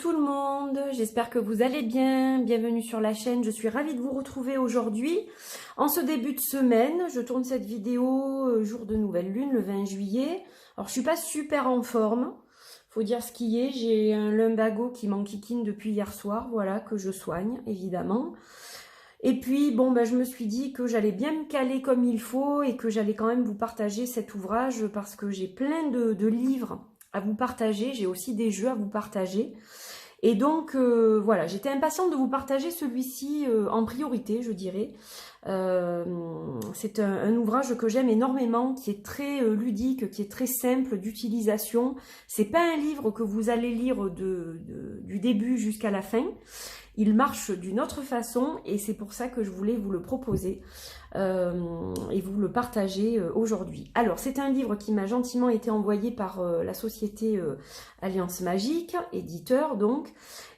tout le monde, j'espère que vous allez bien, bienvenue sur la chaîne, je suis ravie de vous retrouver aujourd'hui. En ce début de semaine, je tourne cette vidéo jour de nouvelle lune, le 20 juillet. Alors je suis pas super en forme, faut dire ce qui est, j'ai un lumbago qui m'enquiquine depuis hier soir, voilà, que je soigne évidemment. Et puis bon, je me suis dit que j'allais bien me caler comme il faut et que j'allais quand même vous partager cet ouvrage parce que j'ai plein de livres à vous partager, j'ai aussi des jeux à vous partager. Et donc voilà, j'étais impatiente de vous partager celui-ci en priorité, je dirais. C'est un ouvrage que j'aime énormément, qui est très ludique, qui est très simple d'utilisation. C'est pas un livre que vous allez lire du début jusqu'à la fin. Il marche d'une autre façon et c'est pour ça que je voulais vous le proposer et vous le partager aujourd'hui. Alors, c'est un livre qui m'a gentiment été envoyé par la société Alliance Magique, éditeur donc,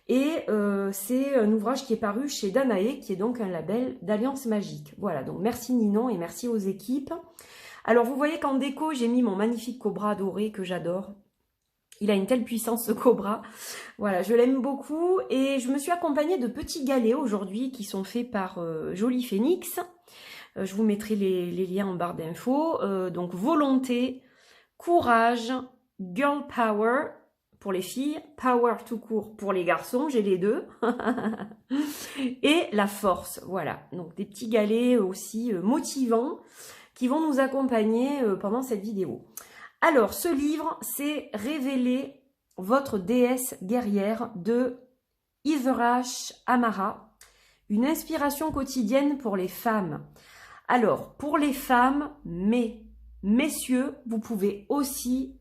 et c'est un ouvrage qui est paru chez Danae, qui est donc un label d'Alliance Magique. Voilà, donc merci Ninon et merci aux équipes. Alors, vous voyez qu'en déco, j'ai mis mon magnifique cobra doré que j'adore. Il a une telle puissance, ce cobra. Voilà, je l'aime beaucoup. Et je me suis accompagnée de petits galets aujourd'hui qui sont faits par Jolie Phoenix. Je vous mettrai les liens en barre d'infos. Donc, volonté, courage, girl power pour les filles, power tout court pour les garçons, j'ai les deux. Et la force, voilà. Donc, des petits galets aussi motivants qui vont nous accompagner pendant cette vidéo. Alors, ce livre, c'est Révéler votre déesse guerrière de Iverash Amara, une inspiration quotidienne pour les femmes. Alors, pour les femmes, messieurs, vous pouvez aussi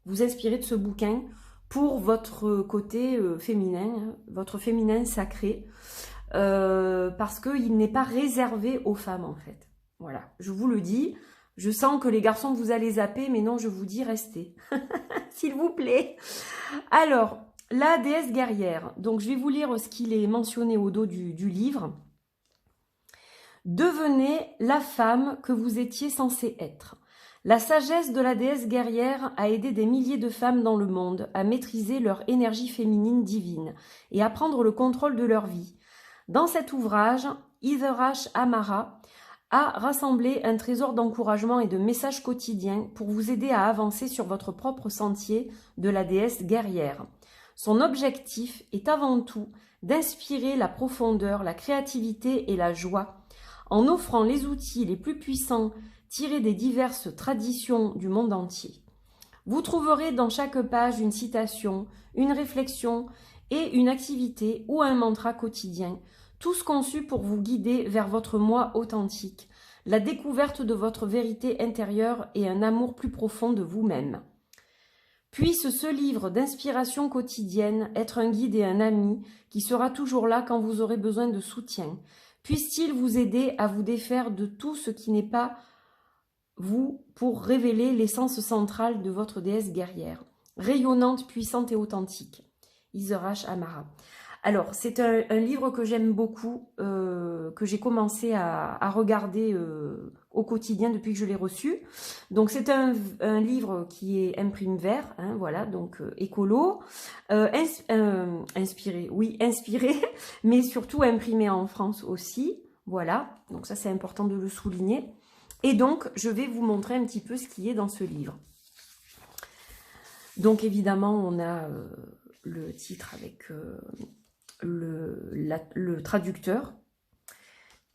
vous inspirer de ce bouquin pour votre côté féminin, votre féminin sacré, parce qu'il n'est pas réservé aux femmes en fait. Voilà, je vous le dis. Je sens que les garçons, vous allez zapper, mais non, je vous dis, restez. S'il vous plaît. Alors, la déesse guerrière. Donc, je vais vous lire ce qu'il est mentionné au dos du livre. Devenez la femme que vous étiez censée être. La sagesse de la déesse guerrière a aidé des milliers de femmes dans le monde à maîtriser leur énergie féminine divine et à prendre le contrôle de leur vie. Dans cet ouvrage, Iverash Amara a rassemblé un trésor d'encouragement et de messages quotidiens pour vous aider à avancer sur votre propre sentier de la déesse guerrière. Son objectif est avant tout d'inspirer la profondeur, la créativité et la joie, en offrant les outils les plus puissants tirés des diverses traditions du monde entier. Vous trouverez dans chaque page une citation, une réflexion et une activité ou un mantra quotidien, tous conçus pour vous guider vers votre moi authentique, la découverte de votre vérité intérieure et un amour plus profond de vous-même. Puisse ce livre d'inspiration quotidienne être un guide et un ami qui sera toujours là quand vous aurez besoin de soutien. Puisse-t-il vous aider à vous défaire de tout ce qui n'est pas vous pour révéler l'essence centrale de votre déesse guerrière, rayonnante, puissante et authentique. Iverash Amara. Alors, c'est un livre que j'aime beaucoup, que j'ai commencé à regarder au quotidien depuis que je l'ai reçu. Donc, c'est un livre qui est imprime vert, hein, voilà, donc écolo, inspiré, mais surtout imprimé en France aussi, voilà. Donc ça, c'est important de le souligner. Et donc, je vais vous montrer un petit peu ce qui est dans ce livre. Donc, évidemment, on a le titre avec le traducteur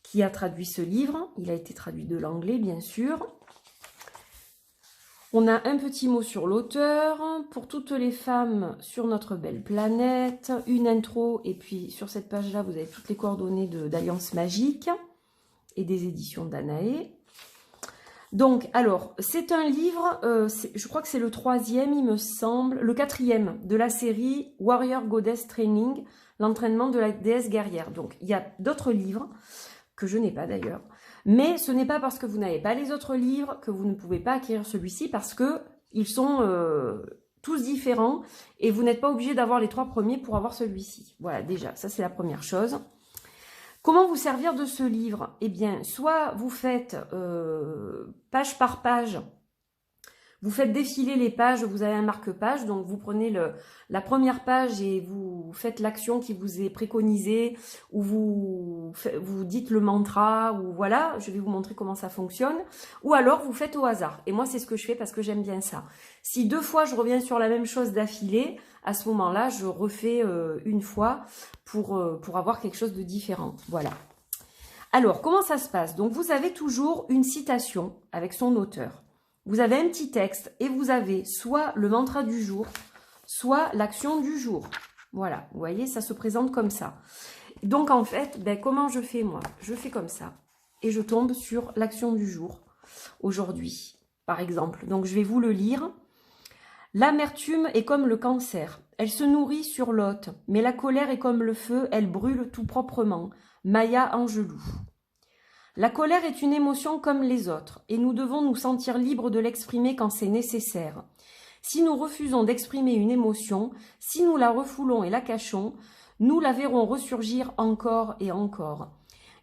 qui a traduit ce livre. Il a été traduit de l'anglais, bien sûr. On a un petit mot sur l'auteur. Pour toutes les femmes sur notre belle planète. Une intro. Et puis, sur cette page-là, vous avez toutes les coordonnées d'Alliance Magique et des éditions Danae. Donc, alors, c'est un livre, je crois que c'est le 3e, il me semble, le 4e de la série Warrior Goddess Training, l'entraînement de la déesse guerrière. Donc, il y a d'autres livres, que je n'ai pas d'ailleurs, mais ce n'est pas parce que vous n'avez pas les autres livres que vous ne pouvez pas acquérir celui-ci, parce que ils sont tous différents, et vous n'êtes pas obligé d'avoir les 3 premiers pour avoir celui-ci. Voilà, déjà, ça c'est la première chose. Comment vous servir de ce livre? Eh bien, soit vous faites page par page, Vous faites défiler les pages, vous avez un marque-page, donc vous prenez la première page et vous faites l'action qui vous est préconisée, ou vous dites le mantra, ou voilà, je vais vous montrer comment ça fonctionne, ou alors vous faites au hasard. Et moi, c'est ce que je fais parce que j'aime bien ça. Si 2 fois je reviens sur la même chose d'affilée, à ce moment-là, je refais une fois pour avoir quelque chose de différent. Voilà. Alors, comment ça se passe? Donc, vous avez toujours une citation avec son auteur. Vous avez un petit texte et vous avez soit le mantra du jour, soit l'action du jour. Voilà, vous voyez, ça se présente comme ça. Donc, en fait, ben, comment je fais moi? Je fais comme ça et je tombe sur l'action du jour aujourd'hui, par exemple. Donc, je vais vous le lire. L'amertume est comme le cancer. Elle se nourrit sur l'hôte, mais la colère est comme le feu, elle brûle tout proprement. Maya Angelou. La colère est une émotion comme les autres, et nous devons nous sentir libres de l'exprimer quand c'est nécessaire. Si nous refusons d'exprimer une émotion, si nous la refoulons et la cachons, nous la verrons ressurgir encore et encore.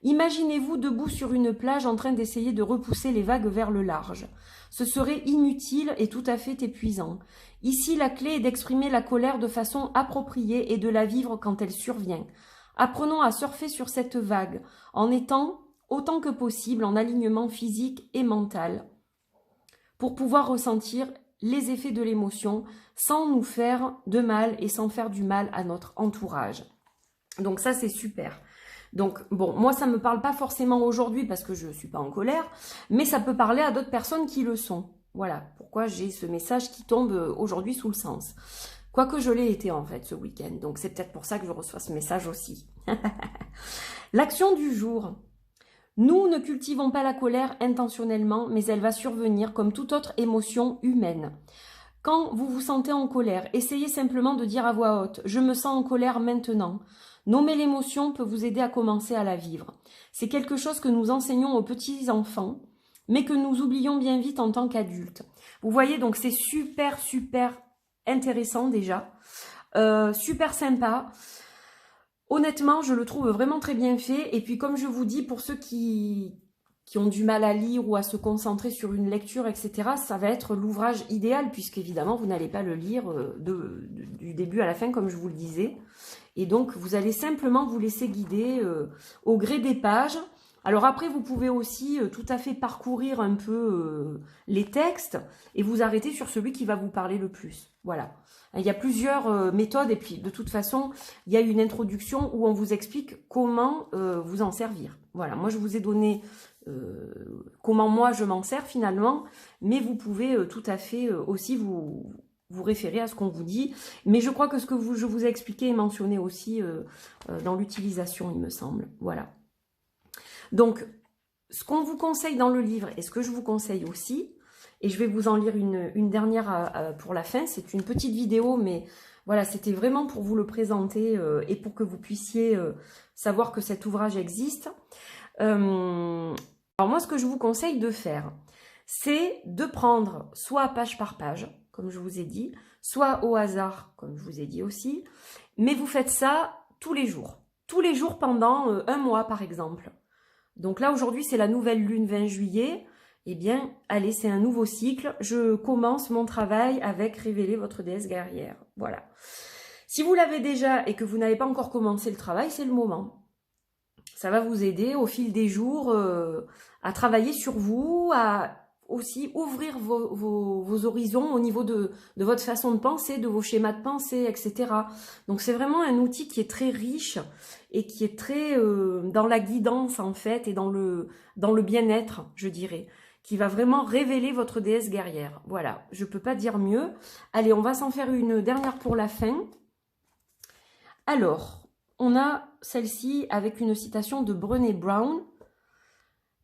Imaginez-vous debout sur une plage en train d'essayer de repousser les vagues vers le large. Ce serait inutile et tout à fait épuisant. Ici, la clé est d'exprimer la colère de façon appropriée et de la vivre quand elle survient. Apprenons à surfer sur cette vague, en étant autant que possible en alignement physique et mental, pour pouvoir ressentir les effets de l'émotion sans nous faire de mal et sans faire du mal à notre entourage. Donc ça, c'est super. Donc, bon, moi, ça ne me parle pas forcément aujourd'hui parce que je ne suis pas en colère, mais ça peut parler à d'autres personnes qui le sont. Voilà pourquoi j'ai ce message qui tombe aujourd'hui sous le sens. Quoique je l'ai été, en fait, ce week-end. Donc, c'est peut-être pour ça que je reçois ce message aussi. L'action du jour. Nous ne cultivons pas la colère intentionnellement, mais elle va survenir comme toute autre émotion humaine. Quand vous vous sentez en colère, essayez simplement de dire à voix haute « Je me sens en colère maintenant ». Nommer l'émotion peut vous aider à commencer à la vivre. C'est quelque chose que nous enseignons aux petits enfants, mais que nous oublions bien vite en tant qu'adultes. Vous voyez, donc c'est super, super intéressant déjà, super sympa. Honnêtement, je le trouve vraiment très bien fait. Et puis, comme je vous dis, pour ceux qui ont du mal à lire ou à se concentrer sur une lecture, etc., ça va être l'ouvrage idéal, puisqu'évidemment, vous n'allez pas le lire du début à la fin, comme je vous le disais. Et donc, vous allez simplement vous laisser guider au gré des pages. Alors après, vous pouvez aussi tout à fait parcourir un peu les textes et vous arrêter sur celui qui va vous parler le plus. Voilà. Il y a plusieurs méthodes et puis de toute façon, il y a une introduction où on vous explique comment vous en servir. Voilà, moi je vous ai donné comment moi je m'en sers finalement, mais vous pouvez tout à fait aussi vous référer à ce qu'on vous dit. Mais je crois que ce que je vous ai expliqué est mentionné aussi dans l'utilisation, il me semble. Voilà. Donc, ce qu'on vous conseille dans le livre et ce que je vous conseille aussi, et je vais vous en lire une dernière pour la fin, c'est une petite vidéo, mais voilà, c'était vraiment pour vous le présenter et pour que vous puissiez savoir que cet ouvrage existe. Alors moi, ce que je vous conseille de faire, c'est de prendre soit page par page, comme je vous ai dit, soit au hasard, comme je vous ai dit aussi, mais vous faites ça tous les jours pendant un mois par exemple. Donc là, aujourd'hui, c'est la nouvelle lune 20 juillet. Eh bien, allez, c'est un nouveau cycle. Je commence mon travail avec révéler votre déesse guerrière. Voilà. Si vous l'avez déjà et que vous n'avez pas encore commencé le travail, c'est le moment. Ça va vous aider au fil des jours à travailler sur vous, à aussi ouvrir vos horizons au niveau de votre façon de penser, de vos schémas de pensée, etc. Donc c'est vraiment un outil qui est très riche et qui est très dans la guidance en fait et dans le bien-être, je dirais, qui va vraiment révéler votre déesse guerrière. Voilà, je ne peux pas dire mieux. Allez, on va s'en faire une dernière pour la fin. Alors, on a celle-ci avec une citation de Brené Brown.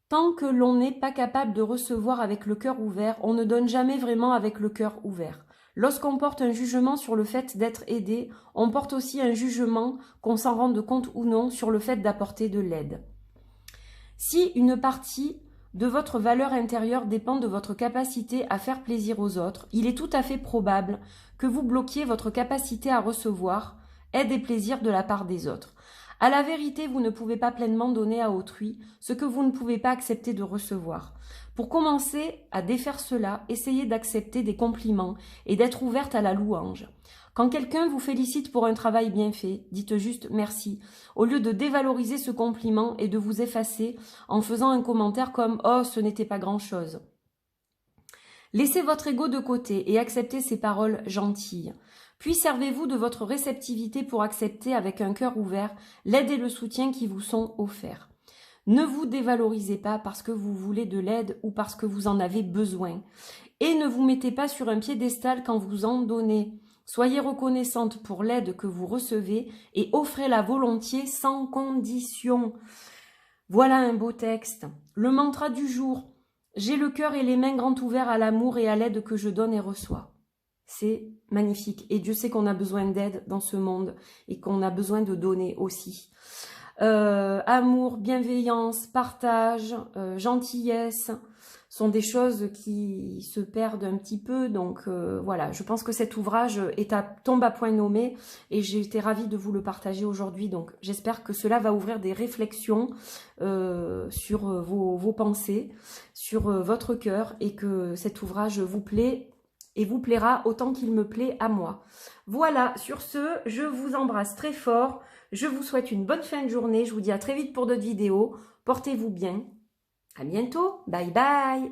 Tant que l'on n'est pas capable de recevoir avec le cœur ouvert, on ne donne jamais vraiment avec le cœur ouvert. Lorsqu'on porte un jugement sur le fait d'être aidé, on porte aussi un jugement, qu'on s'en rende compte ou non, sur le fait d'apporter de l'aide. Si une partie de votre valeur intérieure dépend de votre capacité à faire plaisir aux autres, il est tout à fait probable que vous bloquiez votre capacité à recevoir aide et plaisir de la part des autres. À la vérité, vous ne pouvez pas pleinement donner à autrui ce que vous ne pouvez pas accepter de recevoir. Pour commencer à défaire cela, essayez d'accepter des compliments et d'être ouverte à la louange. Quand quelqu'un vous félicite pour un travail bien fait, dites juste merci, au lieu de dévaloriser ce compliment et de vous effacer en faisant un commentaire comme « Oh, ce n'était pas grand-chose ». Laissez votre ego de côté et acceptez ces paroles gentilles. Puis servez-vous de votre réceptivité pour accepter avec un cœur ouvert l'aide et le soutien qui vous sont offerts. Ne vous dévalorisez pas parce que vous voulez de l'aide ou parce que vous en avez besoin. Et ne vous mettez pas sur un piédestal quand vous en donnez. Soyez reconnaissante pour l'aide que vous recevez et offrez-la volontiers sans condition. Voilà un beau texte. Le mantra du jour. J'ai le cœur et les mains grands ouverts à l'amour et à l'aide que je donne et reçois. C'est magnifique. Et Dieu sait qu'on a besoin d'aide dans ce monde et qu'on a besoin de donner aussi. Amour, bienveillance, partage, gentillesse sont des choses qui se perdent un petit peu. Donc voilà, je pense que cet ouvrage tombe à point nommé et j'ai été ravie de vous le partager aujourd'hui. Donc j'espère que cela va ouvrir des réflexions sur vos pensées, sur votre cœur et que cet ouvrage vous plaît et vous plaira autant qu'il me plaît à moi. Voilà, sur ce, je vous embrasse très fort. Je vous souhaite une bonne fin de journée. Je vous dis à très vite pour d'autres vidéos. Portez-vous bien. À bientôt. Bye bye.